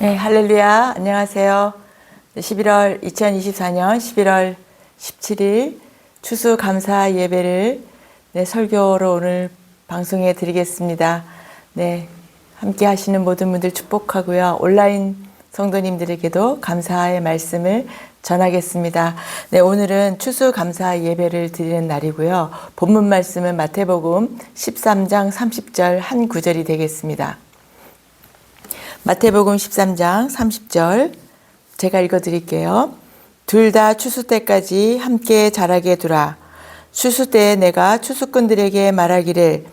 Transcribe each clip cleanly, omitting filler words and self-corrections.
네, 할렐루야. 안녕하세요. 2024년 11월 17일 추수감사 예배를 설교로 오늘 방송해 드리겠습니다. 네, 함께 하시는 모든 분들 축복하고요. 온라인 성도님들에게도 감사의 말씀을 전하겠습니다. 네, 오늘은 추수감사 예배를 드리는 날이고요. 본문 말씀은 마태복음 13장 30절 한 구절이 되겠습니다. 마태복음 13장 30절 제가 읽어드릴게요. 둘 다 추수 때까지 함께 자라게 두라. 추수 때에 내가 추수꾼들에게 말하기를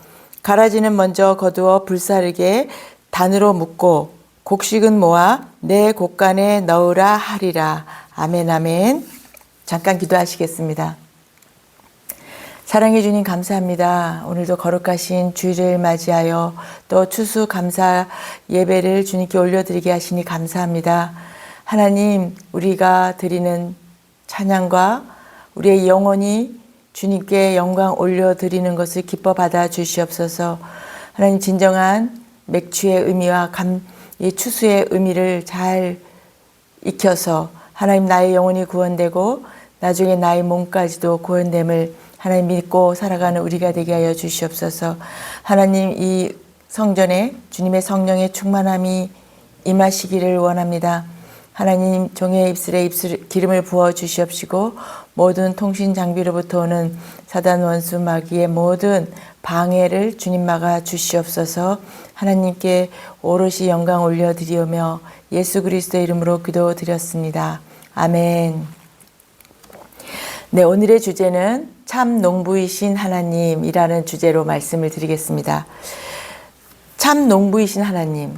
가라지는 먼저 거두어 불사르게 단으로 묶고 곡식은 모아 내 곡간에 넣으라 하리라. 아멘 아멘. 잠깐 기도하시겠습니다. 사랑해 주님 감사합니다. 오늘도 거룩하신 주일을 맞이하여 또 추수감사 예배를 주님께 올려드리게 하시니 감사합니다. 하나님, 우리가 드리는 찬양과 우리의 영혼이 주님께 영광 올려드리는 것을 기뻐 받아 주시옵소서. 하나님, 진정한 맥주의 의미와 이 추수의 의미를 잘 익혀서 하나님 나의 영혼이 구원되고 나중에 나의 몸까지도 구원됨을 하나님 믿고 살아가는 우리가 되게 하여 주시옵소서. 하나님, 이 성전에 주님의 성령의 충만함이 임하시기를 원합니다. 하나님, 종의 입술에 기름을 부어 주시옵시고 모든 통신 장비로부터 오는 사단 원수 마귀의 모든 방해를 주님 막아 주시옵소서. 하나님께 오롯이 영광 올려드리오며 예수 그리스도의 이름으로 기도드렸습니다. 아멘. 네, 오늘의 주제는 참 농부이신 하나님이라는 주제로 말씀을 드리겠습니다. 참 농부이신 하나님,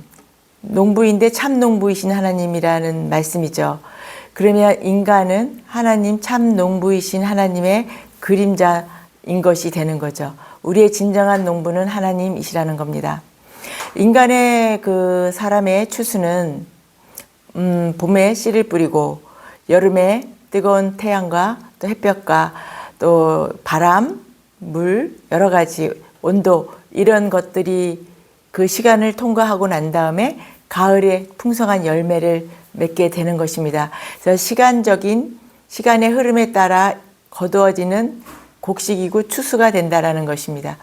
농부인데 참 농부이신 하나님이라는 말씀이죠. 그러면 인간은 하나님 참 농부이신 하나님의 그림자인 것이 되는 거죠. 우리의 진정한 농부는 하나님이시라는 겁니다. 인간의 사람의 추수는 봄에 씨를 뿌리고 여름에 뜨거운 태양과 또 햇볕과 또 바람, 물, 여러 가지 온도 이런 것들이 그 시간을 통과하고 난 다음에 가을에 풍성한 열매를 맺게 되는 것입니다. 그래서 시간의 흐름에 따라 거두어지는 곡식이고 추수가 된다라는 것입니다.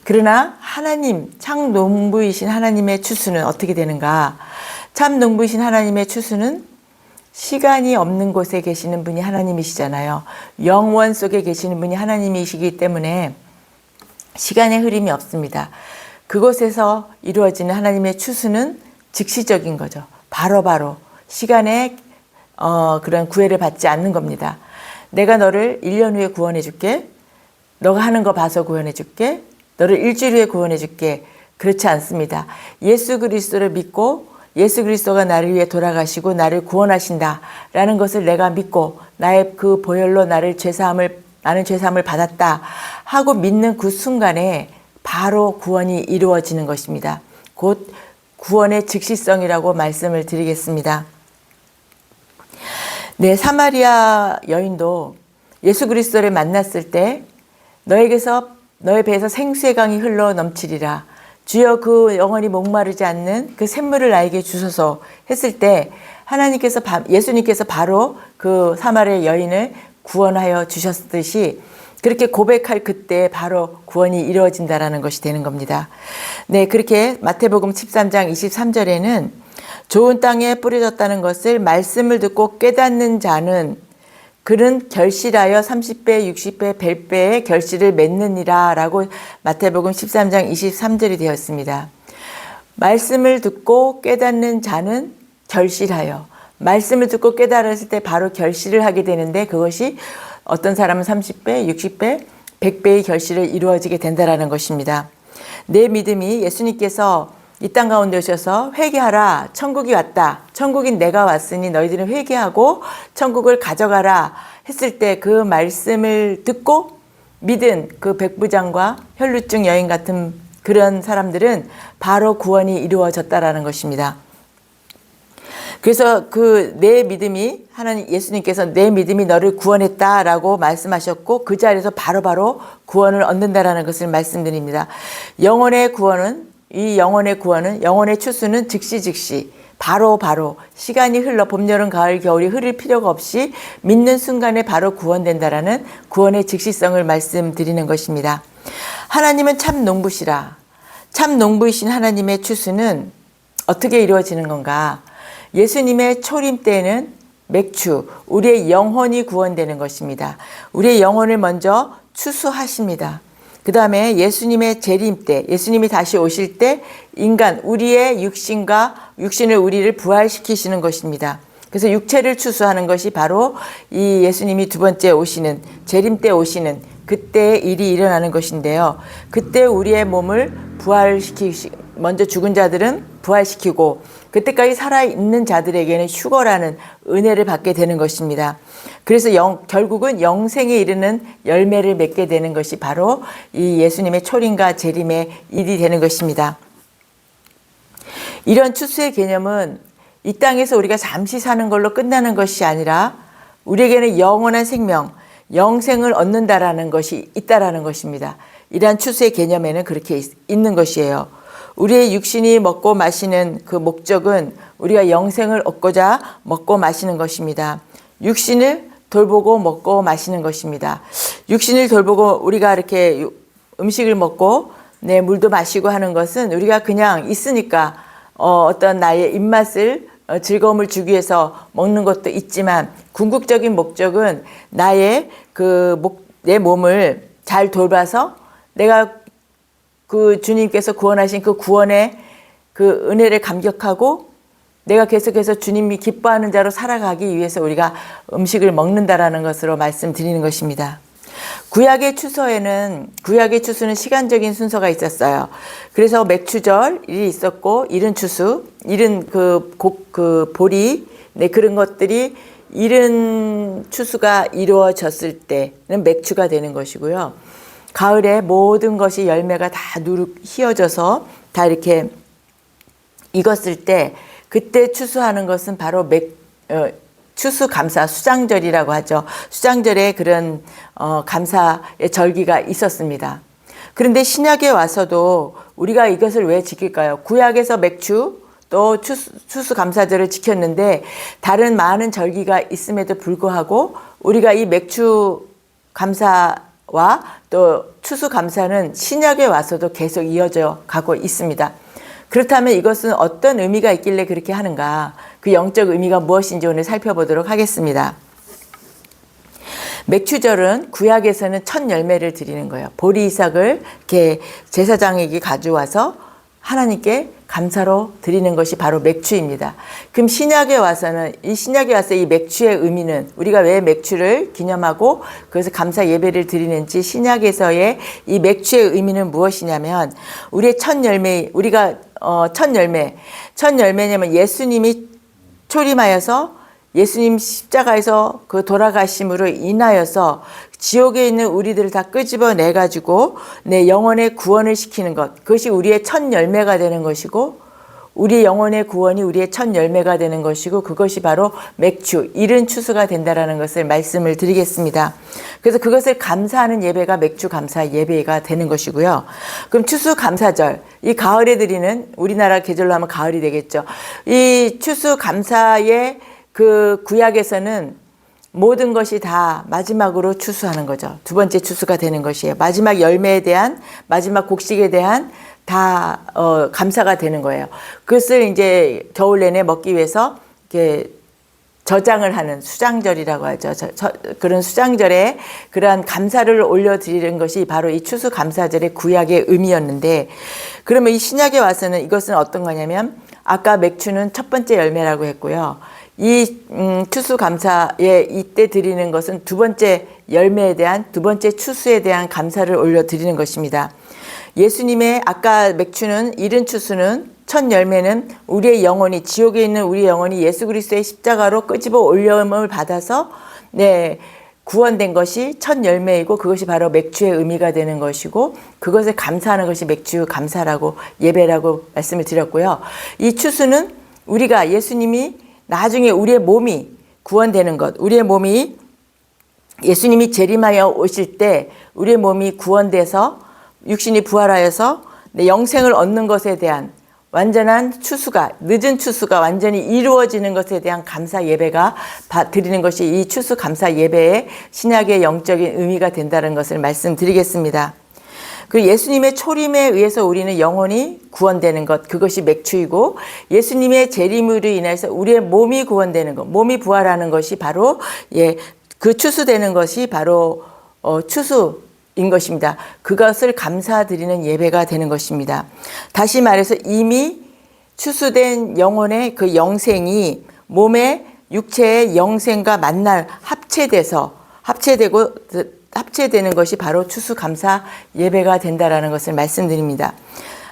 그러나 하나님, 참 농부이신 하나님의 추수는 어떻게 되는가? 참 농부이신 하나님의 추수는 시간이 없는 곳에 계시는 분이 하나님이시잖아요. 영원 속에 계시는 분이 하나님이시기 때문에 시간의 흐름이 없습니다. 그곳에서 이루어지는 하나님의 추수는 즉시적인 거죠. 바로바로 시간의 그런 구애를 받지 않는 겁니다. 내가 너를 1년 후에 구원해 줄게. 너가 하는 거 봐서 구원해 줄게. 너를 일주일 후에 구원해 줄게. 그렇지 않습니다. 예수 그리스도를 믿고 예수 그리스도가 나를 위해 돌아가시고 나를 구원하신다라는 것을 내가 믿고 나의 그 보혈로 나는 죄사함을 받았다 하고 믿는 그 순간에 바로 구원이 이루어지는 것입니다. 곧 구원의 즉시성이라고 말씀을 드리겠습니다. 네, 사마리아 여인도 예수 그리스도를 만났을 때 너의 배에서 생수의 강이 흘러 넘치리라. 주여 그 영원히 목마르지 않는 그 샘물을 나에게 주소서 했을 때 예수님께서 바로 그 사마리아 여인을 구원하여 주셨듯이 그렇게 고백할 그때 바로 구원이 이루어진다라는 것이 되는 겁니다. 네, 그렇게 마태복음 13장 23절에는 좋은 땅에 뿌려졌다는 것을 말씀을 듣고 깨닫는 자는 그는 결실하여 30배, 60배, 100배의 결실을 맺느니라 라고 마태복음 13장 23절이 되었습니다. 말씀을 듣고 깨닫는 자는 결실하여 말씀을 듣고 깨달았을 때 바로 결실을 하게 되는데 그것이 어떤 사람은 30배, 60배, 100배의 결실을 이루어지게 된다는 것입니다. 내 믿음이 예수님께서 이 땅 가운데 오셔서 회개하라 천국이 왔다. 천국인 내가 왔으니 너희들은 회개하고 천국을 가져가라 했을 때 그 말씀을 듣고 믿은 그 백부장과 혈루증 여인 같은 그런 사람들은 바로 구원이 이루어졌다라는 것입니다. 그래서 내 믿음이 예수님께서 내 믿음이 너를 구원했다라고 말씀하셨고 그 자리에서 바로바로 구원을 얻는다라는 것을 말씀드립니다. 영혼의 구원의 추수는 즉시 바로 시간이 흘러 봄, 여름, 가을, 겨울이 흐를 필요가 없이 믿는 순간에 바로 구원된다라는 구원의 즉시성을 말씀드리는 것입니다. 하나님은 참 농부시라. 참 농부이신 하나님의 추수는 어떻게 이루어지는 건가? 예수님의 초림 때에는 맥추, 우리의 영혼이 구원되는 것입니다. 우리의 영혼을 먼저 추수하십니다. 그 다음에 예수님의 재림 때, 예수님이 다시 오실 때 인간, 우리의 육신을 우리를 부활시키시는 것입니다. 그래서 육체를 추수하는 것이 바로 이 예수님이 두 번째 오시는, 재림 때 오시는 그때의 일이 일어나는 것인데요. 그때 우리의 몸을 먼저 죽은 자들은 부활시키고 그때까지 살아있는 자들에게는 휴거라는 은혜를 받게 되는 것입니다. 그래서 결국은 영생에 이르는 열매를 맺게 되는 것이 바로 이 예수님의 초림과 재림의 일이 되는 것입니다. 이런 추수의 개념은 이 땅에서 우리가 잠시 사는 걸로 끝나는 것이 아니라 우리에게는 영원한 생명, 영생을 얻는다라는 것이 있다라는 것입니다. 이러한 추수의 개념에는 그렇게 있는 것이에요. 우리의 육신이 먹고 마시는 그 목적은 우리가 영생을 얻고자 먹고 마시는 것입니다. 육신을 돌보고 먹고 마시는 것입니다. 육신을 돌보고 우리가 이렇게 음식을 먹고 물도 마시고 하는 것은 우리가 그냥 있으니까 어떤 나의 입맛을 즐거움을 주기 위해서 먹는 것도 있지만 궁극적인 목적은 나의 내 몸을 잘 돌봐서 내가 그 주님께서 구원하신 그 구원의 그 은혜를 감격하고 내가 계속해서 주님이 기뻐하는 자로 살아가기 위해서 우리가 음식을 먹는다라는 것으로 말씀드리는 것입니다. 구약의 추수는 시간적인 순서가 있었어요. 그래서 맥추절이 있었고 이른 추수, 이른 보리, 그런 것들이 이른 추수가 이루어졌을 때는 맥추가 되는 것이고요. 가을에 모든 것이 열매가 다 휘어져서 다 이렇게 익었을 때 그때 추수하는 것은 바로 추수감사, 수장절이라고 하죠. 수장절에 그런 감사의 절기가 있었습니다. 그런데 신약에 와서도 우리가 이것을 왜 지킬까요? 구약에서 맥추 또 추수감사절을 지켰는데 다른 많은 절기가 있음에도 불구하고 우리가 이 맥추감사와 또 추수감사는 신약에 와서도 계속 이어져 가고 있습니다. 그렇다면 이것은 어떤 의미가 있길래 그렇게 하는가? 그 영적 의미가 무엇인지 오늘 살펴보도록 하겠습니다. 맥추절은 구약에서는 첫 열매를 드리는 거예요. 보리 이삭을 이렇게 제사장에게 가져와서 하나님께 감사로 드리는 것이 바로 맥추입니다. 그럼 신약에 와서 이 맥추의 의미는 우리가 왜 맥추를 기념하고 그래서 감사 예배를 드리는지 신약에서의 이 맥추의 의미는 무엇이냐면 우리의 첫 열매냐면 예수님이 초림하여서 예수님 십자가에서 그 돌아가심으로 인하여서 지옥에 있는 우리들을 다 끄집어내 가지고 내 영혼의 구원을 시키는 것, 그것이 우리의 첫 열매가 되는 것이고 우리 영혼의 구원이 우리의 첫 열매가 되는 것이고 그것이 바로 맥추, 이른 추수가 된다라는 것을 말씀을 드리겠습니다. 그래서 그것을 감사하는 예배가 맥추 감사 예배가 되는 것이고요. 그럼 추수 감사절, 이 가을에 드리는 우리나라 계절로 하면 가을이 되겠죠. 이 추수 감사의 그 구약에서는 모든 것이 다 마지막으로 추수하는 거죠. 두 번째 추수가 되는 것이에요. 마지막 열매에 대한, 마지막 곡식에 대한 다 감사가 되는 거예요. 그것을 이제 겨울 내내 먹기 위해서 이렇게 저장을 하는 수장절이라고 하죠. 그런 수장절에 그러한 감사를 올려드리는 것이 바로 이 추수감사절의 구약의 의미였는데, 그러면 이 신약에 와서는 이것은 어떤 거냐면 아까 맥추는 첫 번째 열매라고 했고요. 이 추수감사에 이때 드리는 것은 두 번째 열매에 대한, 두 번째 추수에 대한 감사를 올려드리는 것입니다. 예수님의 아까 맥추는, 이른 추수는, 첫 열매는 우리의 영혼이, 지옥에 있는 우리의 영혼이 예수 그리스도의 십자가로 끄집어 올려음을 받아서 구원된 것이 첫 열매이고 그것이 바로 맥추의 의미가 되는 것이고 그것을 감사하는 것이 맥추 감사라고 예배라고 말씀을 드렸고요. 이 추수는 우리가 예수님이 나중에 우리의 몸이 구원되는 것, 우리의 몸이 예수님이 재림하여 오실 때 우리의 몸이 구원돼서 육신이 부활하여서 영생을 얻는 것에 대한 완전한 추수가, 늦은 추수가 완전히 이루어지는 것에 대한 감사 예배가 드리는 것이 이 추수 감사 예배의 신약의 영적인 의미가 된다는 것을 말씀드리겠습니다. 그 예수님의 초림에 의해서 우리는 영원히 구원되는 것, 그것이 맥추이고, 예수님의 재림으로 인해서 우리의 몸이 구원되는 것, 몸이 부활하는 것이 바로 그 추수되는 것이 바로 추수인 것입니다. 그것을 감사드리는 예배가 되는 것입니다. 다시 말해서 이미 추수된 영혼의 그 영생이 몸의 육체의 영생과 합체되는 것이 바로 추수감사 예배가 된다라는 것을 말씀드립니다.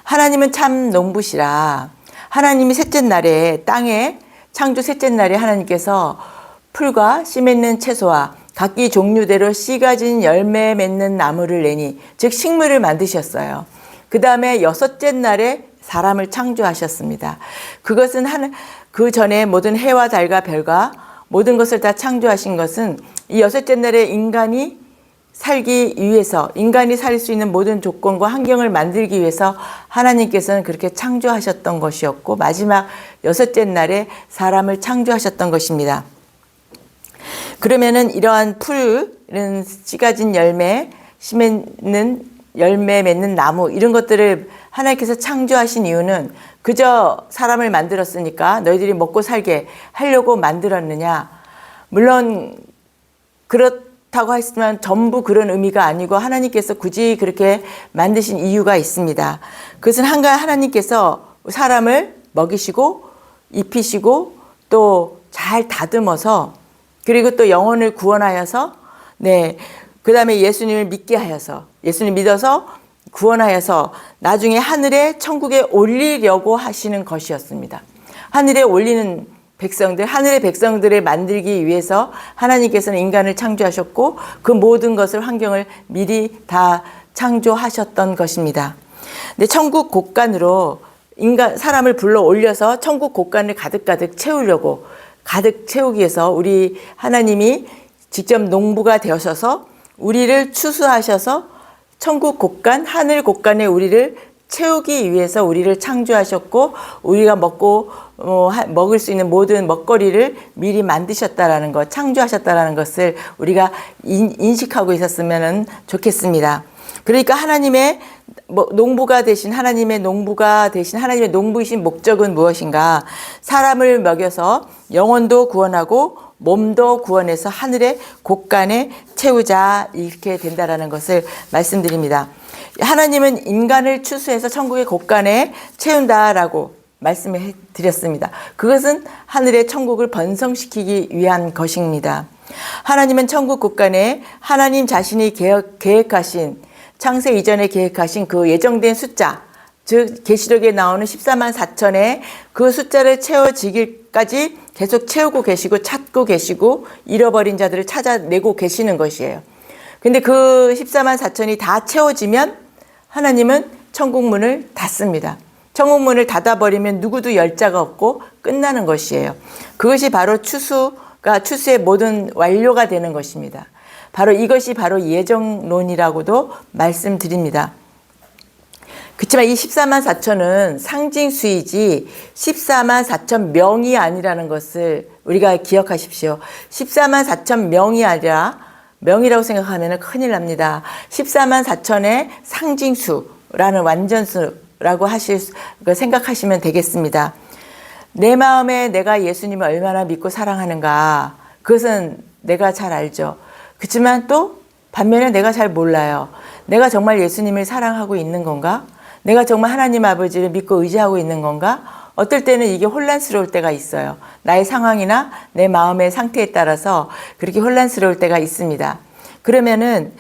하나님은 참 농부시라. 하나님이 셋째 날에 땅에 창조 셋째 날에 하나님께서 풀과 씨 맺는 채소와 각기 종류대로 씨 가진 열매 맺는 나무를 내니, 즉 식물을 만드셨어요. 그 다음에 여섯째 날에 사람을 창조하셨습니다. 그것은 그 전에 모든 해와 달과 별과 모든 것을 다 창조하신 것은 이 여섯째 날에 인간이 살기 위해서, 인간이 살 수 있는 모든 조건과 환경을 만들기 위해서 하나님께서는 그렇게 창조하셨던 것이었고, 마지막 여섯째 날에 사람을 창조하셨던 것입니다. 그러면은 이러한 풀은 씨 가진 열매, 열매 맺는 나무, 이런 것들을 하나님께서 창조하신 이유는 그저 사람을 만들었으니까 너희들이 먹고 살게 하려고 만들었느냐? 물론 그렇다고 했지만 전부 그런 의미가 아니고, 하나님께서 굳이 그렇게 만드신 이유가 있습니다. 그것은 하나님께서 사람을 먹이시고 입히시고 또 잘 다듬어서, 그리고 또 영혼을 구원하여서, 그 다음에 예수님을 믿게 하여서, 예수님 믿어서 구원하여서 나중에 하늘에 천국에 올리려고 하시는 것이었습니다. 하늘에 올리는 백성들, 하늘의 백성들을 만들기 위해서 하나님께서는 인간을 창조하셨고, 그 모든 것을, 환경을 미리 다 창조하셨던 것입니다. 근데 천국 곳간으로 사람을 불러 올려서 천국 곳간을 가득 채우기 위해서 우리 하나님이 직접 농부가 되셔서 우리를 추수하셔서 천국 곳간, 하늘 곳간에 우리를 채우기 위해서 우리를 창조하셨고, 우리가 먹을 수 있는 모든 먹거리를 미리 만드셨다라는 것, 창조하셨다라는 것을 우리가 인식하고 있었으면 좋겠습니다. 그러니까 하나님의 하나님의 농부이신 목적은 무엇인가? 사람을 먹여서 영혼도 구원하고 몸도 구원해서 하늘의 곳간에 채우자, 이렇게 된다라는 것을 말씀드립니다. 하나님은 인간을 추수해서 천국의 곳간에 채운다라고 말씀을 드렸습니다. 그것은 하늘의 천국을 번성시키기 위한 것입니다. 하나님은 천국 곳간에 하나님 자신이 계획하신, 창세 이전에 계획하신 그 예정된 숫자, 즉 계시록에 나오는 14만 4천의 그 숫자를 채워지기까지 계속 채우고 계시고 찾고 계시고 잃어버린 자들을 찾아내고 계시는 것이에요. 근데 그 14만 4천이 다 채워지면 하나님은 천국 문을 닫습니다. 천국 문을 닫아버리면 누구도 열 자가 없고 끝나는 것이에요. 그것이 바로 추수의 모든 완료가 되는 것입니다. 바로 이것이 바로 예정론이라고도 말씀드립니다. 그렇지만 이 14만 4천은 상징수이지 14만 4천 명이 아니라는 것을 우리가 기억하십시오. 14만 4천 명이 아니라, 명이라고 생각하면 큰일 납니다. 14만 4천의 상징수라는 완전수라고 생각하시면 되겠습니다. 내 마음에 내가 예수님을 얼마나 믿고 사랑하는가, 그것은 내가 잘 알죠. 그렇지만 또 반면에 내가 잘 몰라요. 내가 정말 예수님을 사랑하고 있는 건가? 내가 정말 하나님 아버지를 믿고 의지하고 있는 건가? 어떨 때는 이게 혼란스러울 때가 있어요. 나의 상황이나 내 마음의 상태에 따라서 그렇게 혼란스러울 때가 있습니다. 그러면은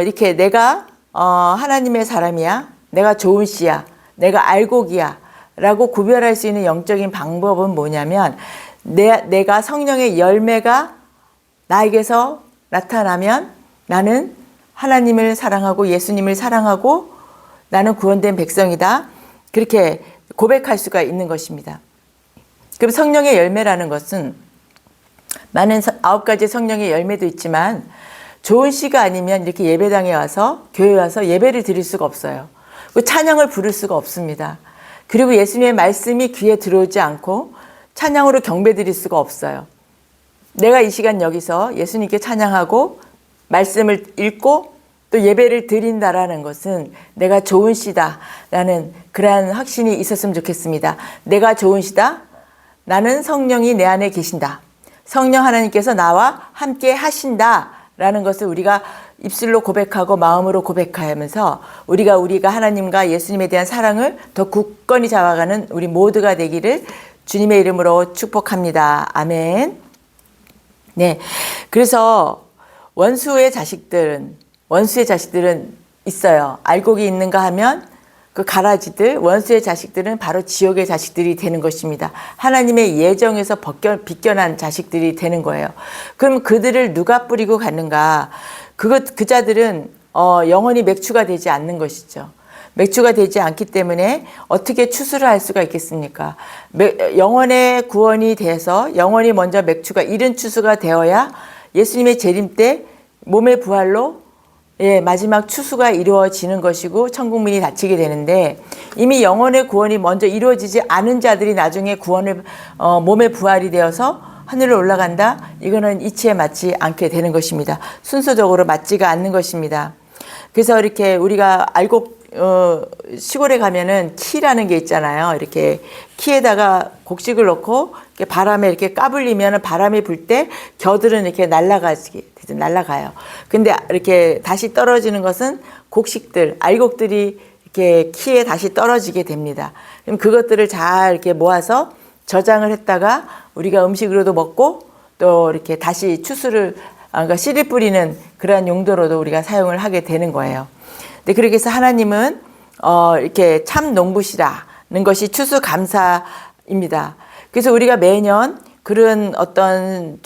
이렇게 내가 하나님의 사람이야, 내가 좋은 씨야, 내가 알곡이야 라고 구별할 수 있는 영적인 방법은 뭐냐면, 내가 성령의 열매가 나에게서 나타나면 나는 하나님을 사랑하고 예수님을 사랑하고 나는 구원된 백성이다, 그렇게 고백할 수가 있는 것입니다. 그럼 성령의 열매라는 것은 많은 9가지 성령의 열매도 있지만, 좋은 씨가 아니면 이렇게 예배당에 와서, 교회에 와서 예배를 드릴 수가 없어요. 찬양을 부를 수가 없습니다. 그리고 예수님의 말씀이 귀에 들어오지 않고 찬양으로 경배 드릴 수가 없어요. 내가 이 시간 여기서 예수님께 찬양하고 말씀을 읽고 또 예배를 드린다라는 것은 내가 좋은 시다라는 그러한 확신이 있었으면 좋겠습니다. 내가 좋은 시다. 나는 성령이 내 안에 계신다. 성령 하나님께서 나와 함께 하신다라는 것을 우리가 입술로 고백하고 마음으로 고백하면서 우리가 하나님과 예수님에 대한 사랑을 더 굳건히 잡아가는 우리 모두가 되기를 주님의 이름으로 축복합니다. 아멘. 네. 그래서 원수의 자식들은 있어요. 알곡이 있는가 하면 그 가라지들, 원수의 자식들은 바로 지옥의 자식들이 되는 것입니다. 하나님의 예정에서 비껴난 자식들이 되는 거예요. 그럼 그들을 누가 뿌리고 가는가? 그 자들은 영원히 맥추가 되지 않는 것이죠. 맥추가 되지 않기 때문에 어떻게 추수를 할 수가 있겠습니까? 영원의 구원이 돼서 영원히 먼저 맥추가 이른 추수가 되어야 예수님의 재림 때 몸의 부활로 마지막 추수가 이루어지는 것이고 천국문이 닫히게 되는데 이미 영혼의 구원이 먼저 이루어지지 않은 자들이 나중에 몸의 부활이 되어서 하늘로 올라간다? 이거는 이치에 맞지 않게 되는 것입니다. 순서적으로 맞지가 않는 것입니다. 그래서 이렇게 우리가 시골에 가면은 키라는 게 있잖아요. 이렇게 키에다가 곡식을 넣고 이렇게 바람에 이렇게 까불리면 바람이 불 때 겨들은 이렇게 날아가요. 근데 이렇게 다시 떨어지는 것은 곡식들, 알곡들이 이렇게 키에 다시 떨어지게 됩니다. 그럼 그것들을 잘 이렇게 모아서 저장을 했다가 우리가 음식으로도 먹고 또 이렇게 다시 그러니까 씨를 뿌리는 그러한 용도로도 우리가 사용을 하게 되는 거예요. 근데 그렇게 해서 하나님은 이렇게 참 농부시라는 것이 추수감사입니다. 그래서 우리가 매년 그런 어떤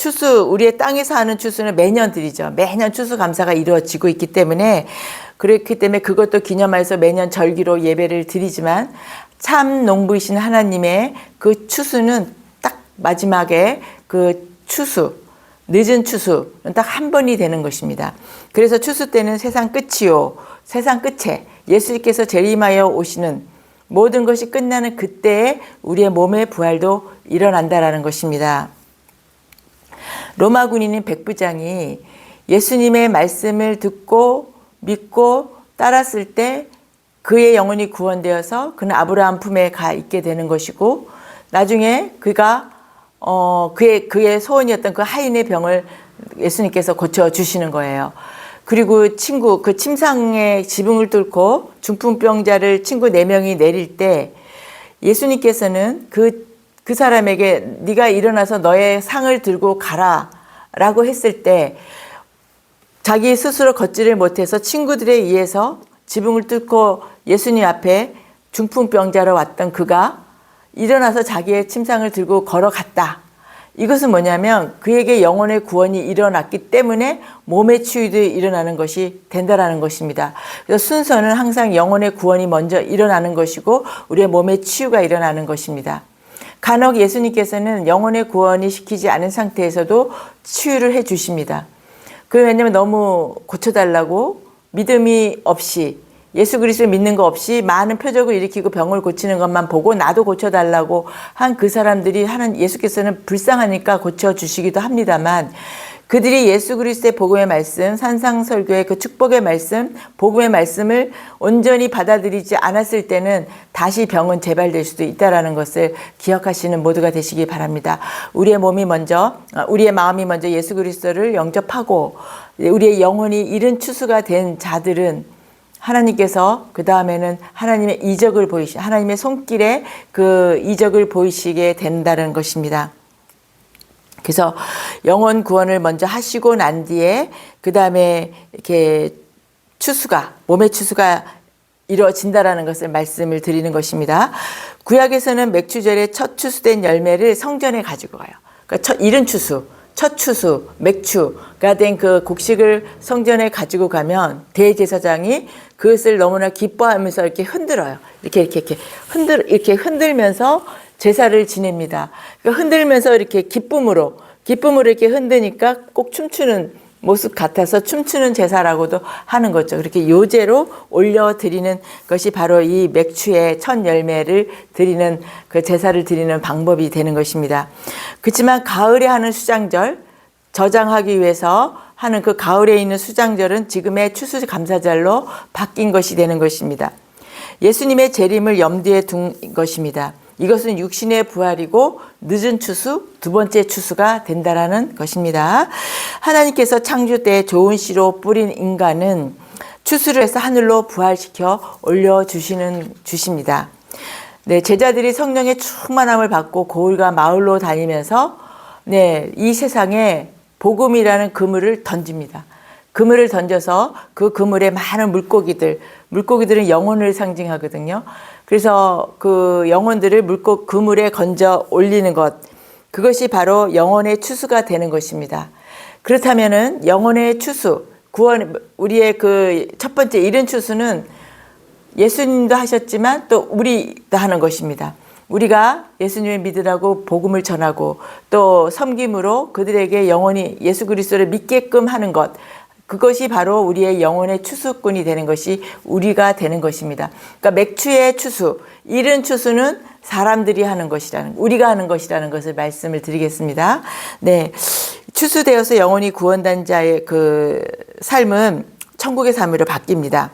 우리의 땅에서 하는 추수는 매년 드리죠. 매년 추수감사가 이루어지고 있기 때문에 그렇기 때문에 그것도 기념하여서 매년 절기로 예배를 드리지만 참 농부이신 하나님의 그 추수는 딱 마지막에 그 늦은 추수는 딱 한 번이 되는 것입니다. 그래서 추수 때는 세상 끝에 예수님께서 재림하여 오시는 모든 것이 끝나는 그때에 우리의 몸의 부활도 일어난다라는 것입니다. 로마 군인인 백부장이 예수님의 말씀을 듣고 믿고 따랐을 때 그의 영혼이 구원되어서 그는 아브라함 품에 가 있게 되는 것이고 나중에 그가 그의 소원이었던 그 하인의 병을 예수님께서 고쳐주시는 거예요. 그리고 그 침상의 지붕을 뚫고 중풍병자를 친구 4명이 내릴 때 예수님께서는 그 사람에게 네가 일어나서 너의 상을 들고 가라 라고 했을 때 자기 스스로 걷지를 못해서 친구들에 의해서 지붕을 뚫고 예수님 앞에 중풍병자로 왔던 그가 일어나서 자기의 침상을 들고 걸어갔다. 이것은 뭐냐면 그에게 영혼의 구원이 일어났기 때문에 몸의 치유도 일어나는 것이 된다라는 것입니다. 그래서 순서는 항상 영혼의 구원이 먼저 일어나는 것이고 우리의 몸의 치유가 일어나는 것입니다. 간혹 예수님께서는 영혼의 구원이 시키지 않은 상태에서도 치유를 해 주십니다. 왜냐하면 너무 고쳐달라고 믿음이 없이 예수 그리스도를 믿는 거 없이 많은 표적을 일으키고 병을 고치는 것만 보고 나도 고쳐달라고 한 그 사람들이 예수께서는 불쌍하니까 고쳐주시기도 합니다만 그들이 예수 그리스도의 복음의 말씀, 산상설교의 그 축복의 말씀, 복음의 말씀을 온전히 받아들이지 않았을 때는 다시 병은 재발될 수도 있다는 것을 기억하시는 모두가 되시기 바랍니다. 우리의 마음이 먼저 예수 그리스도를 영접하고 우리의 영혼이 이른 추수가 된 자들은 하나님께서 그 다음에는 하나님의 하나님의 손길에 그 이적을 보이시게 된다는 것입니다. 그래서 영혼 구원을 먼저 하시고 난 뒤에 그 다음에 이렇게 몸의 추수가 이루어진다라는 것을 말씀을 드리는 것입니다. 구약에서는 맥추절에 첫 추수된 열매를 성전에 가지고 가요. 그러니까 이른 추수. 첫 추수, 맥추가 된 그 곡식을 성전에 가지고 가면 대제사장이 그것을 너무나 기뻐하면서 이렇게 흔들어요. 이렇게 흔들면서 제사를 지냅니다. 그러니까 흔들면서 이렇게 기쁨으로 이렇게 흔드니까 꼭 춤추는 모습 같아서 춤추는 제사라고도 하는 거죠. 그렇게 요제로 올려드리는 것이 바로 이 맥추의 첫 열매를 드리는 그 제사를 드리는 방법이 되는 것입니다. 그렇지만 가을에 하는 수장절, 저장하기 위해서 하는 그 가을에 있는 수장절은 지금의 추수감사절로 바뀐 것이 되는 것입니다. 예수님의 재림을 염두에 둔 것입니다. 이것은 육신의 부활이고 늦은 추수, 두 번째 추수가 된다라는 것입니다. 하나님께서 창조 때 좋은 씨로 뿌린 인간은 추수를 해서 하늘로 부활시켜 주십니다. 네, 제자들이 성령의 충만함을 받고 고을과 마을로 다니면서 이 세상에 복음이라는 그물을 던집니다. 그물을 던져서 그 그물에 많은 물고기들은 영혼을 상징하거든요. 그래서 그 영혼들을 그물에 건져 올리는 것, 그것이 바로 영혼의 추수가 되는 것입니다. 그렇다면은 영혼의 추수, 우리의 그 첫 번째 이른 추수는 예수님도 하셨지만 또 우리도 하는 것입니다. 우리가 예수님을 믿으라고 복음을 전하고 또 섬김으로 그들에게 영원히 예수 그리스도를 믿게끔 하는 것, 그것이 바로 우리의 영혼의 추수꾼이 되는 것이 우리가 되는 것입니다. 그러니까 맥추의 추수, 이른 추수는 사람들이 하는 우리가 하는 것이라는 것을 말씀을 드리겠습니다. 네, 추수되어서 영원히 구원된 자의 그 삶은 천국의 삶으로 바뀝니다.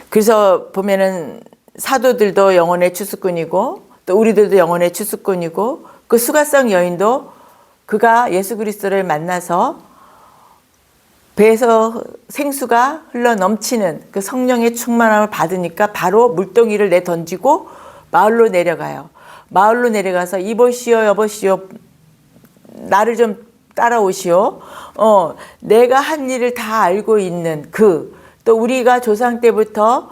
그래서 보면은 사도들도 영혼의 추수꾼이고 또 우리들도 영혼의 추수꾼이고 그 수가성 여인도 그가 예수 그리스도를 만나서 배에서 생수가 흘러 넘치는 그 성령의 충만함을 받으니까 바로 물동이를 내던지고 마을로 내려가요. 마을로 내려가서 이보시오 여보시오 나를 좀 따라오시오. 내가 한 일을 다 알고 있는 또 우리가 조상 때부터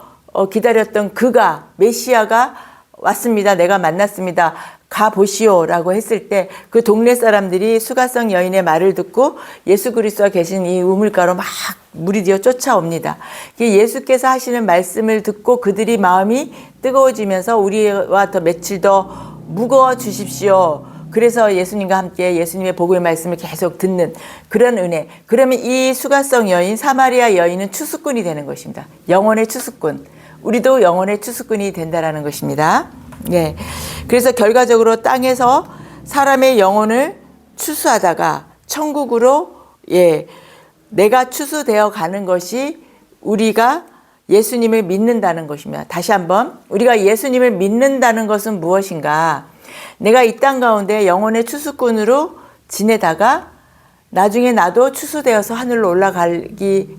기다렸던 그가 메시아가 왔습니다. 내가 만났습니다. 가보시오 라고 했을 때 그 동네 사람들이 수가성 여인의 말을 듣고 예수 그리스도가 계신 이 우물가로 막 무리되어 쫓아옵니다. 예수께서 하시는 말씀을 듣고 그들이 마음이 뜨거워지면서 우리와 더 며칠 더 무거워 주십시오. 그래서 예수님과 함께 예수님의 복음의 말씀을 계속 듣는 그런 은혜. 그러면 이 수가성 여인, 사마리아 여인은 추수꾼이 되는 것입니다. 영혼의 추수꾼. 우리도 영혼의 추수꾼이 된다라는 것입니다. 네. 그래서 결과적으로 땅에서 사람의 영혼을 추수하다가 천국으로 내가 추수되어 가는 것이 우리가 예수님을 믿는다는 것입니다. 다시 한번 우리가 예수님을 믿는다는 것은 무엇인가? 내가 이 땅 가운데 영혼의 추수꾼으로 지내다가 나중에 나도 추수되어서 하늘로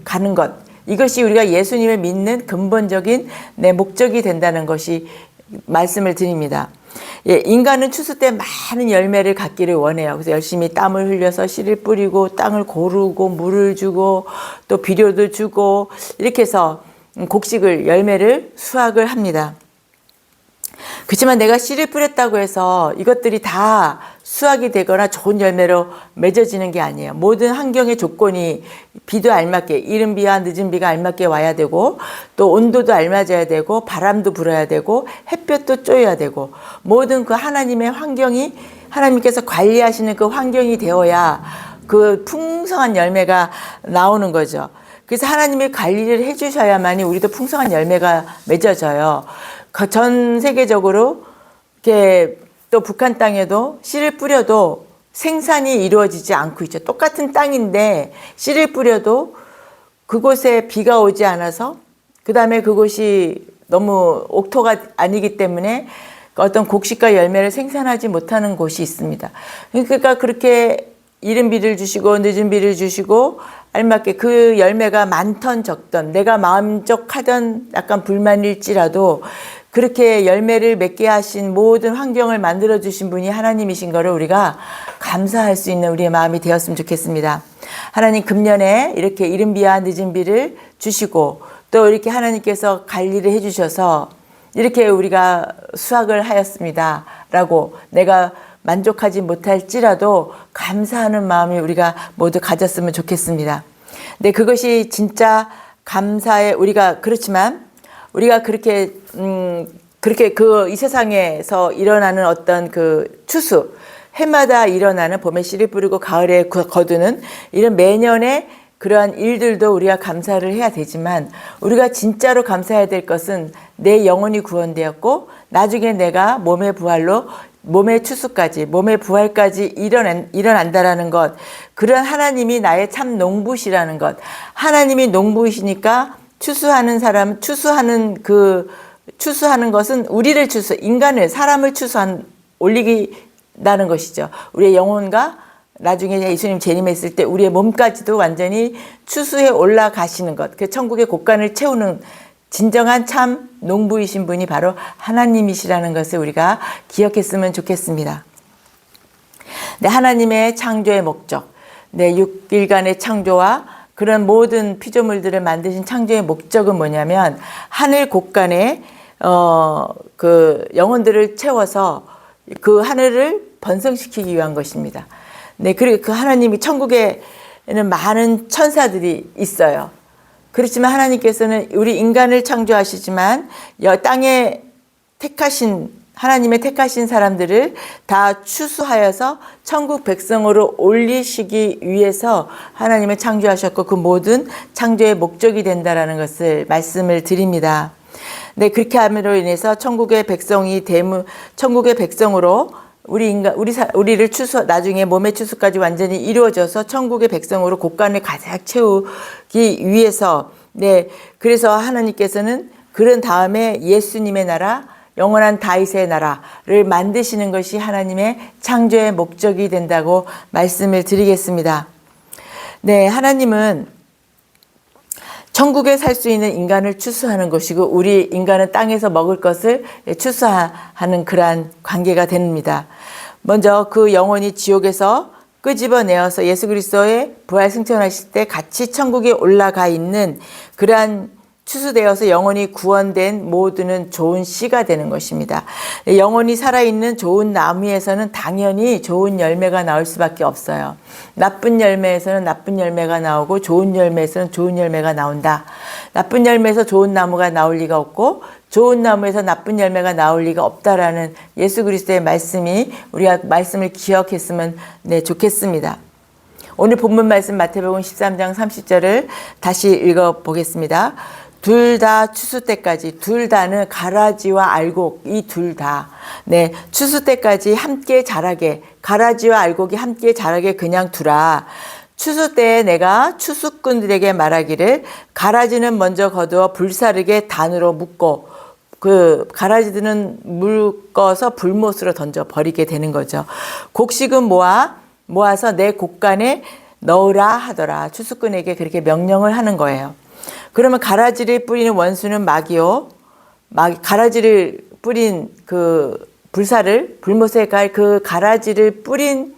가는 것. 이것이 우리가 예수님을 믿는 근본적인 내 목적이 된다는 것이 말씀을 드립니다. 인간은 추수 때 많은 열매를 갖기를 원해요. 그래서 열심히 땀을 흘려서 씨를 뿌리고 땅을 고르고 물을 주고 또 비료도 주고 이렇게 해서 열매를 수확을 합니다. 그렇지만 내가 씨를 뿌렸다고 해서 이것들이 다 수확이 되거나 좋은 열매로 맺어지는 게 아니에요. 모든 환경의 조건이 비도 알맞게, 이른 비와 늦은 비가 알맞게 와야 되고 또 온도도 알맞아야 되고 바람도 불어야 되고 햇볕도 쬐야 되고 모든 그 하나님의 환경이 하나님께서 관리하시는 그 환경이 되어야 그 풍성한 열매가 나오는 거죠. 그래서 하나님의 관리를 해주셔야만이 우리도 풍성한 열매가 맺어져요. 전 세계적으로 이렇게 또 북한 땅에도 씨를 뿌려도 생산이 이루어지지 않고 있죠. 똑같은 땅인데 씨를 뿌려도 그곳에 비가 오지 않아서 그다음에 그곳이 너무 옥토가 아니기 때문에 어떤 곡식과 열매를 생산하지 못하는 곳이 있습니다. 그러니까 그렇게 이른 비를 주시고 늦은 비를 주시고 알맞게 그 열매가 많던 적던 내가 마음적하던 약간 불만일지라도 그렇게 열매를 맺게 하신 모든 환경을 만들어 주신 분이 하나님이신 것을 우리가 감사할 수 있는 우리의 마음이 되었으면 좋겠습니다. 하나님 금년에 이렇게 이른 비와 늦은 비를 주시고 또 이렇게 하나님께서 관리를 해주셔서 이렇게 우리가 수확을 하였습니다 라고 내가 만족하지 못할지라도 감사하는 마음이 우리가 모두 가졌으면 좋겠습니다. 근데 그것이 진짜 그렇지만 우리가 그렇게 이 세상에서 일어나는 어떤 그 추수, 해마다 일어나는 봄에 씨를 뿌리고 가을에 거두는 이런 매년의 그러한 일들도 우리가 감사를 해야 되지만 우리가 진짜로 감사해야 될 것은 내 영혼이 구원되었고 나중에 내가 몸의 부활로 몸의 추수까지 몸의 부활까지 일어난다라는 것, 그런 하나님이 나의 참 농부시라는 것. 하나님이 농부이시니까 추수하는 것은 우리를 인간을 사람을 올리기라는 것이죠. 우리의 영혼과 나중에 예수님 재림했을 때 우리의 몸까지도 완전히 추수해 올라가시는 것, 그 천국의 곳간을 채우는 진정한 참 농부이신 분이 바로 하나님이시라는 것을 우리가 기억했으면 좋겠습니다. 네, 하나님의 창조의 목적, 네, 6일간의 창조와 그런 모든 피조물들을 만드신 창조의 목적은 뭐냐면 하늘 곳간에 그 영혼들을 채워서 그 하늘을 번성시키기 위한 것입니다. 네, 그리고 그 하나님이 천국에는 많은 천사들이 있어요. 그렇지만 하나님께서는 우리 인간을 창조하시지만 땅에 하나님의 택하신 사람들을 다 추수하여서 천국 백성으로 올리시기 위해서 하나님을 창조하셨고 그 모든 창조의 목적이 된다라는 것을 말씀을 드립니다. 네, 그렇게 함으로 인해서 천국의 백성으로 우리를 나중에 몸의 추수까지 완전히 이루어져서 천국의 백성으로 곳간을 가득 채우기 위해서, 네, 그래서 하나님께서는 그런 다음에 예수님의 나라, 영원한 다윗의 나라를 만드시는 것이 하나님의 창조의 목적이 된다고 말씀을 드리겠습니다. 네, 하나님은 천국에 살 수 있는 인간을 추수하는 것이고 우리 인간은 땅에서 먹을 것을 추수하는 그러한 관계가 됩니다. 먼저 그 영혼이 지옥에서 끄집어내어서 예수 그리스도의 부활 승천하실 때 같이 천국에 올라가 있는 그러한 추수되어서 영혼이 구원된 모두는 좋은 씨가 되는 것입니다. 영혼이 살아있는 좋은 나무에서는 당연히 좋은 열매가 나올 수밖에 없어요. 나쁜 열매에서는 나쁜 열매가 나오고 좋은 열매에서는 좋은 열매가 나온다. 나쁜 열매에서 좋은 나무가 나올 리가 없고 좋은 나무에서 나쁜 열매가 나올 리가 없다라는 예수 그리스도의 말씀이 우리가 말씀을 기억했으면 좋겠습니다. 오늘 본문 말씀 마태복음 13장 30절을 다시 읽어보겠습니다. 둘 다 추수 때까지, 둘 다는 가라지와 알곡, 이 둘 다, 네, 추수 때까지 함께 자라게, 가라지와 알곡이 함께 자라게 그냥 두라. 추수 때에 내가 추수꾼들에게 말하기를 가라지는 먼저 거두어 불사르게 단으로 묶고 그 가라지들은 묶어서 불못으로 던져 버리게 되는 거죠. 곡식은 모아서 내 곳간에 넣으라 하더라. 추수꾼에게 그렇게 명령을 하는 거예요. 그러면 가라지를 뿌리는 원수는 마귀요. 가라지를 뿌린 그 불못에 갈 그 가라지를 뿌린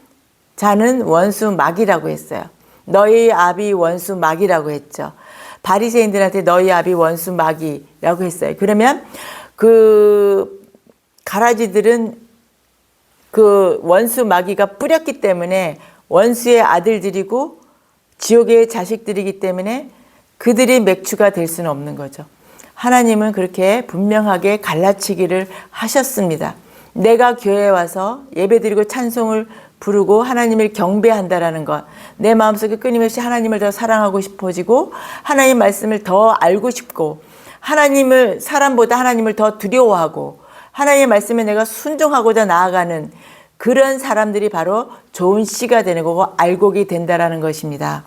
자는 원수 마귀라고 했어요. 너희 아비 원수 마귀라고 했죠. 바리새인들한테 너희 아비 원수 마귀라고 했어요. 그러면 그 가라지들은 그 원수 마귀가 뿌렸기 때문에 원수의 아들들이고 지옥의 자식들이기 때문에 그들이 맥주가 될 수는 없는 거죠. 하나님은 그렇게 분명하게 갈라치기를 하셨습니다. 내가 교회에 와서 예배드리고 찬송을 부르고 하나님을 경배한다라는 것, 내 마음속에 끊임없이 하나님을 더 사랑하고 싶어지고 하나님 말씀을 더 알고 싶고 사람보다 하나님을 더 두려워하고 하나님의 말씀에 내가 순종하고자 나아가는 그런 사람들이 바로 좋은 씨가 되는 거고 알곡이 된다라는 것입니다.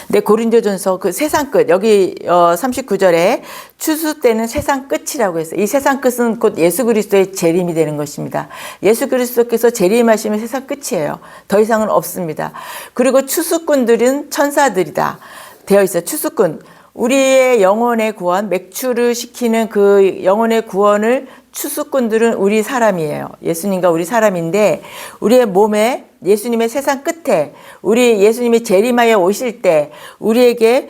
네, 고린도전서 그 세상 끝, 여기 39절에 추수 때는 세상 끝이라고 했어요. 이 세상 끝은 곧 예수 그리스도의 재림이 되는 것입니다. 예수 그리스도께서 재림하시면 세상 끝이에요. 더 이상은 없습니다. 그리고 추수꾼들은 천사들이다 되어 있어요. 추수꾼, 우리의 영혼의 구원, 맥주를 시키는 그 영혼의 구원을 추수꾼들은 우리 사람이에요. 예수님과 우리 사람인데 우리의 몸에 예수님의 세상 끝에 우리 예수님이 재림하여 오실 때 우리에게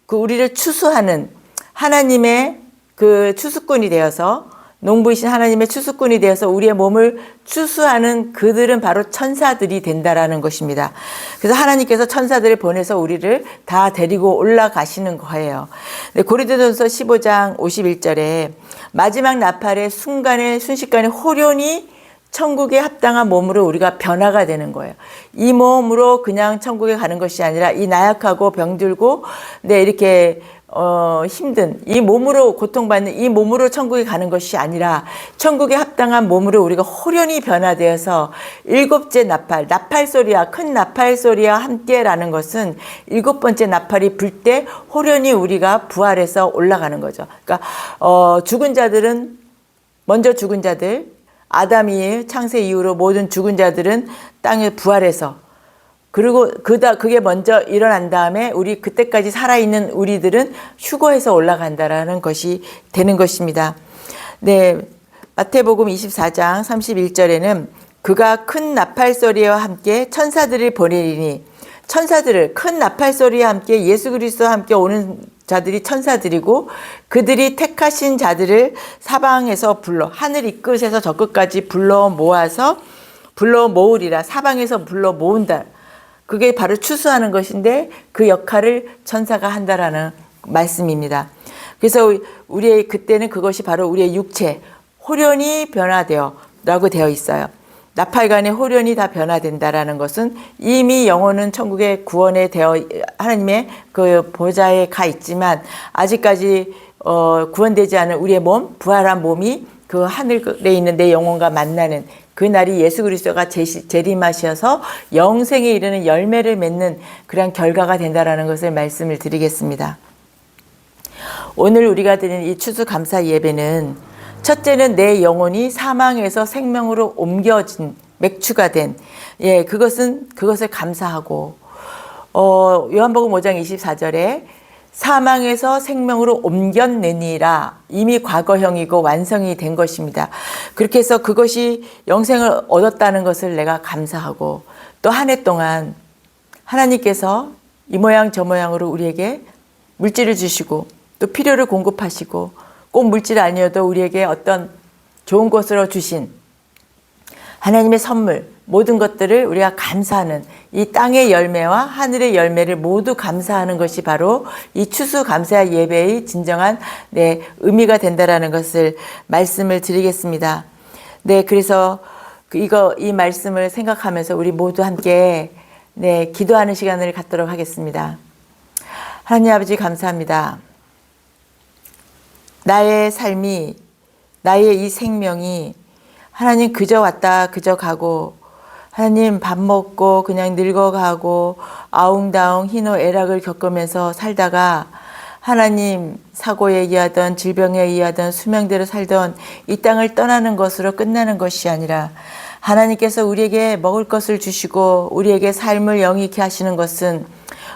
우리를 추수하는 하나님의 그 추수꾼이 되어서 농부이신 하나님의 추수꾼이 되어서 우리의 몸을 추수하는 그들은 바로 천사들이 된다라는 것입니다. 그래서 하나님께서 천사들을 보내서 우리를 다 데리고 올라가시는 거예요. 네, 고린도전서 15장 51절에 마지막 나팔의 순식간에 호련히 천국에 합당한 몸으로 우리가 변화가 되는 거예요. 이 몸으로 그냥 천국에 가는 것이 아니라 이 나약하고 병들고 이렇게 힘든 이 몸으로 고통받는 이 몸으로 천국에 가는 것이 아니라 천국에 합당한 몸으로 우리가 호련히 변화되어서 일곱째 나팔 소리와 큰 나팔 소리와 함께라는 것은 일곱 번째 나팔이 불 때 호련히 우리가 부활해서 올라가는 거죠. 그러니까 먼저 죽은 자들 아담이 창세 이후로 모든 죽은 자들은 땅에 부활해서 그리고 그게 먼저 일어난 다음에 그때까지 살아있는 우리들은 휴거해서 올라간다라는 것이 되는 것입니다. 네. 마태복음 24장 31절에는 그가 큰 나팔 소리와 함께 천사들을 보내리니 천사들을 큰 나팔 소리와 함께 예수 그리스도와 함께 오는 자들이 천사들이고 그들이 택하신 자들을 사방에서 하늘 이 끝에서 저 끝까지 불러 모으리라. 사방에서 불러 모은다. 그게 바로 추수하는 것인데 그 역할을 천사가 한다라는 말씀입니다. 그래서 그때는 그것이 바로 우리의 육체, 호련히 변화되어라고 되어 있어요. 나팔간에 호련히 다 변화된다라는 것은 이미 영혼은 천국의 구원에 하나님의 그 보좌에 가 있지만 아직까지 구원되지 않은 우리의 몸, 부활한 몸이 그 하늘에 있는 내 영혼과 만나는 그 날이 예수 그리스도가 재림하셔서 영생에 이르는 열매를 맺는 그런 결과가 된다라는 것을 말씀을 드리겠습니다. 오늘 우리가 드리는 이 추수감사 예배는 첫째는 내 영혼이 사망에서 생명으로 옮겨진 맥추가 된 그것을 감사하고 요한복음 5장 24절에 사망에서 생명으로 옮겼느니라 이미 과거형이고 완성이 된 것입니다. 그렇게 해서 그것이 영생을 얻었다는 것을 내가 감사하고 또 한 해 동안 하나님께서 이 모양 저 모양으로 우리에게 물질을 주시고 또 필요를 공급하시고 꼭 물질 아니어도 우리에게 어떤 좋은 것으로 주신 하나님의 선물 모든 것들을 우리가 감사하는 이 땅의 열매와 하늘의 열매를 모두 감사하는 것이 바로 이 추수감사 예배의 진정한 의미가 된다라는 것을 말씀을 드리겠습니다. 그래서 이 말씀을 생각하면서 우리 모두 함께 기도하는 시간을 갖도록 하겠습니다. 하나님 아버지 감사합니다. 나의 삶이 나의 이 생명이 하나님 그저 왔다 그저 가고 하나님 밥 먹고 그냥 늙어가고 아웅다웅 희노애락을 겪으면서 살다가 하나님 사고에 의하던 질병에 의하던 수명대로 살던 이 땅을 떠나는 것으로 끝나는 것이 아니라 하나님께서 우리에게 먹을 것을 주시고 우리에게 삶을 영위케 하시는 것은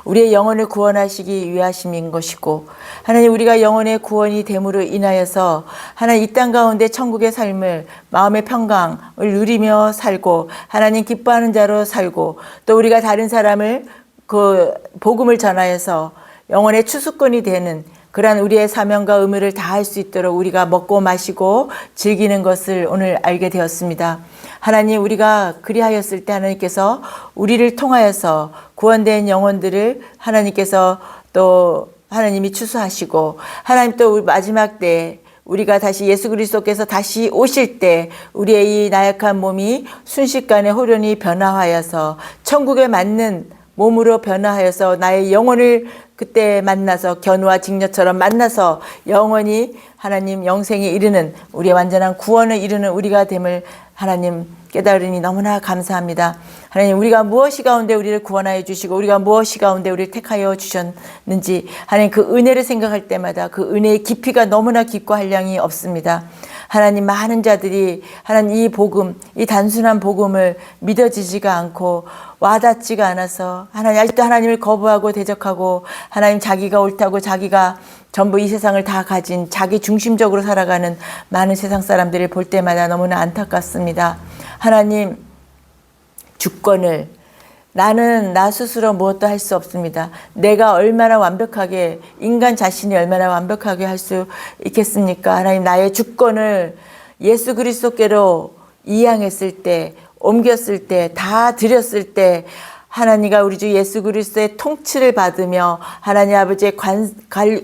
우리의 영혼을 구원하시기 위하심인 것이고 하나님 우리가 영혼의 구원이 됨으로 인하여서 하나님 이 땅 가운데 천국의 삶을 마음의 평강을 누리며 살고 하나님 기뻐하는 자로 살고 또 우리가 다른 사람을 그 복음을 전하여서 영혼의 추수꾼이 되는 그러한 우리의 사명과 의무를 다할 수 있도록 우리가 먹고 마시고 즐기는 것을 오늘 알게 되었습니다. 하나님 우리가 그리하였을 때 하나님께서 우리를 통하여서 구원된 영혼들을 하나님께서 또 하나님이 추수하시고 하나님 또 마지막 때 우리가 다시 예수 그리스도께서 다시 오실 때 우리의 이 나약한 몸이 순식간에 호련히 변화하여서 천국에 맞는 몸으로 변화하여서 나의 영혼을 그때 만나서 견우와 직녀처럼 만나서 영원히 하나님 영생에 이르는 우리의 완전한 구원을 이루는 우리가 됨을 하나님 깨달으니 너무나 감사합니다. 하나님 우리가 무엇이 가운데 우리를 구원하여 주시고 우리가 무엇이 가운데 우리를 택하여 주셨는지 하나님 그 은혜를 생각할 때마다 그 은혜의 깊이가 너무나 깊고 한량이 없습니다. 하나님 많은 자들이 하나님 이 복음 이 단순한 복음을 믿어지지가 않고 와닿지가 않아서 하나님 아직도 하나님을 거부하고 대적하고 하나님 자기가 옳다고 자기가 전부 이 세상을 다 가진 자기 중심적으로 살아가는 많은 세상 사람들을 볼 때마다 너무나 안타깝습니다. 하나님 주권을 나는 나 스스로 무엇도 할 수 없습니다. 내가 얼마나 완벽하게 인간 자신이 얼마나 완벽하게 할 수 있겠습니까? 하나님 나의 주권을 예수 그리스도께로 이양했을 때 옮겼을 때 다 드렸을 때 하나님과 우리 주 예수 그리스도의 통치를 받으며 하나님 아버지의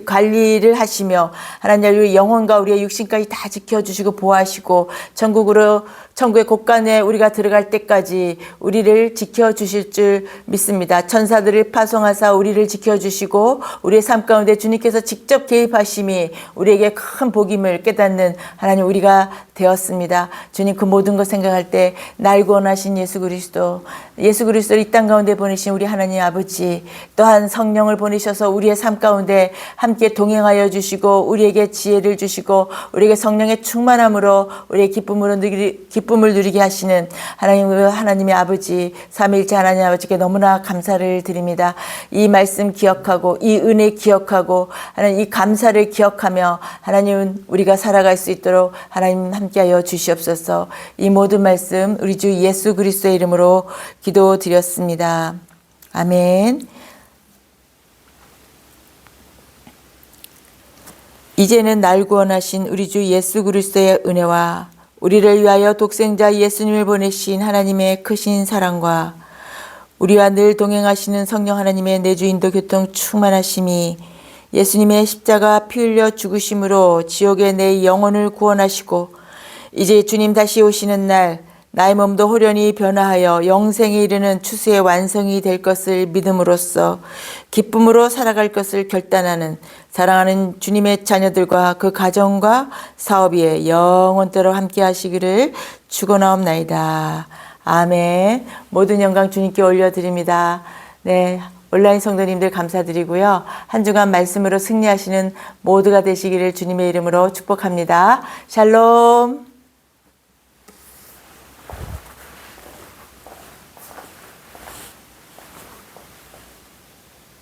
관리를 하시며 하나님 우리의 영혼과 우리의 육신까지 다 지켜주시고 보호하시고 천국의 곳간에 우리가 들어갈 때까지 우리를 지켜주실 줄 믿습니다. 천사들을 파송하사 우리를 지켜주시고 우리의 삶 가운데 주님께서 직접 개입하심이 우리에게 큰 복임을 깨닫는 하나님 우리가 되었습니다. 주님 그 모든 것 생각할 때 날 구원하신 예수 그리스도를 이 땅 가운데 보내신 우리 하나님 아버지 또한 성령을 보내셔서 우리의 삶 가운데 함께 동행하여 주시고 우리에게 지혜를 주시고 우리에게 성령의 충만함으로 우리의 기쁨을 누리게 하시는 하나님의 아버지 삼위일체 하나님 아버지께 너무나 감사를 드립니다. 이 말씀 기억하고 이 은혜 기억하고 하나님 이 감사를 기억하며 하나님 우리가 살아갈 수 있도록 하나님 함께하여 주시옵소서. 이 모든 말씀 우리 주 예수 그리스도의 이름으로 기도드렸습니다. 아멘. 이제는 날 구원하신 우리 주 예수 그리스도의 은혜와 우리를 위하여 독생자 예수님을 보내신 하나님의 크신 사랑과 우리와 늘 동행하시는 성령 하나님의 내주 인도 교통 충만하심이 예수님의 십자가 피 흘려 죽으심으로 지옥의 내 영혼을 구원하시고 이제 주님 다시 오시는 날 나의 몸도 호련히 변화하여 영생에 이르는 추수의 완성이 될 것을 믿음으로써 기쁨으로 살아갈 것을 결단하는 사랑하는 주님의 자녀들과 그 가정과 사업 위에 영원토록 함께 하시기를 축원하옵나이다. 아멘. 모든 영광 주님께 올려드립니다. 네, 온라인 성도님들 감사드리고요. 한 주간 말씀으로 승리하시는 모두가 되시기를 주님의 이름으로 축복합니다. 샬롬.